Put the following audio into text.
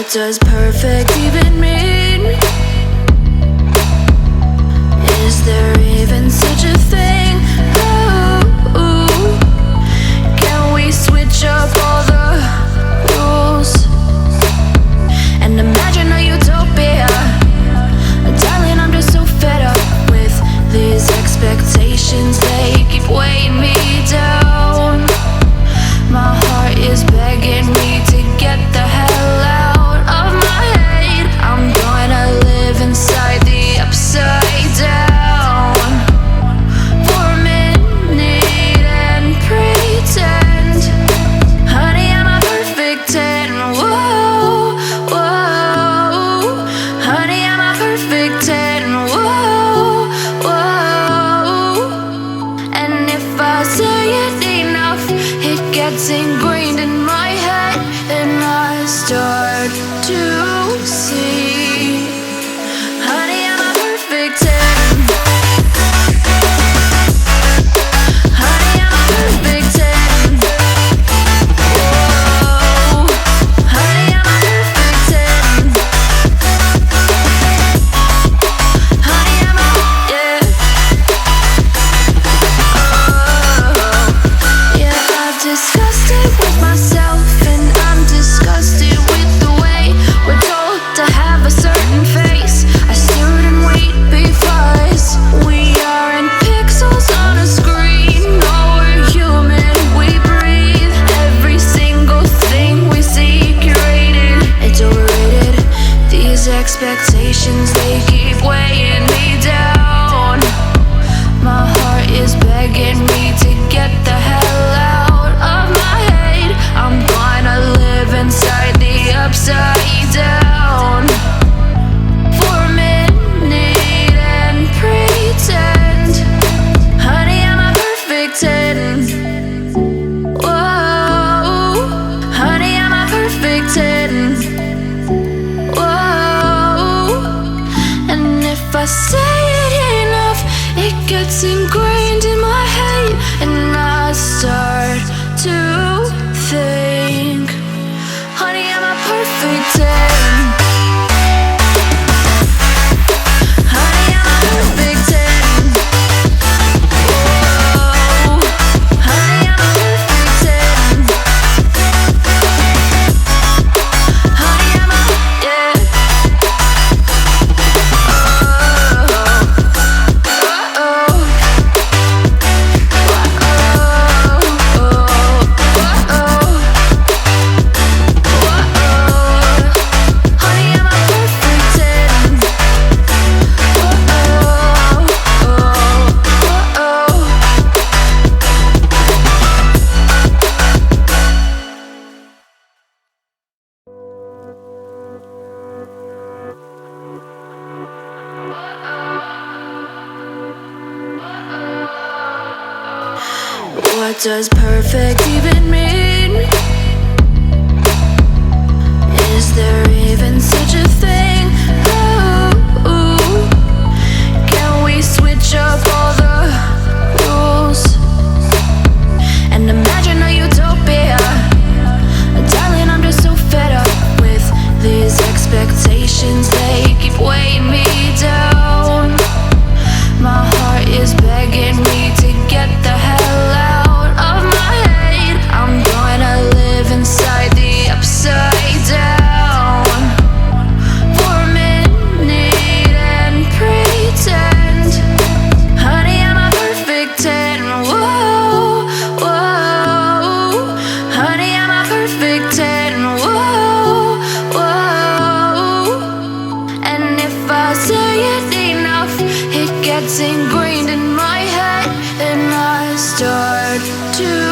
What does perfect even mean? Is there even such a thing? Ooh, can we switch up all the rules and imagine a utopia? Darling, I'm just so fed up with these expectations. They keep weighing me down. My heart is begging me to get the hell out of my head. I'm gonna live inside the upside down for a minute and pretend, honey, I'm a perfect 10. Whoa, whoa, honey, I'm a perfect 10. Whoa, whoa, and if I say it enough, it gets ingrained in my head, and I start to see, honey, I'm a perfect 10. Honey, I'm a perfect 10. Whoa, honey, I'm a perfect 10. Honey, I'm a, yeah. Yeah, I've discussed it with myself, and I'm disgusted with the way we're told to have a certain face, a certain weight, because we aren't pixels on a screen. No, we're human, we breathe. Every single thing we see curated, it's overrated. These expectations, they keep weighing me down. My heart is begging me to get the hell out of my head. I'm gonna live inside the upside down for a minute and pretend, honey, I'm a perfect 10. Whoa, honey, I'm a perfect 10. Whoa, and if I say it enough, it gets ingrained in my head, and I start to think, honey, I'm a perfect 10. Honey, I'm a perfect 10. Whoa, honey, I'm a perfect 10. Honey, I'm a, yeah. What does perfect even mean? Is there even such a thing? Ooh, can we switch up all the rules and imagine a utopia? Darling, I'm just so fed up with these expectations. They keep weighing me down. My heart is begging me to get the hell out of my head. I'm gonna live inside the upside down for a minute and pretend, honey, I'm a perfect 10. Whoa, whoa, honey, I'm a perfect 10. Whoa, whoa, and if I say it enough, it gets ingrained in my head, and I start to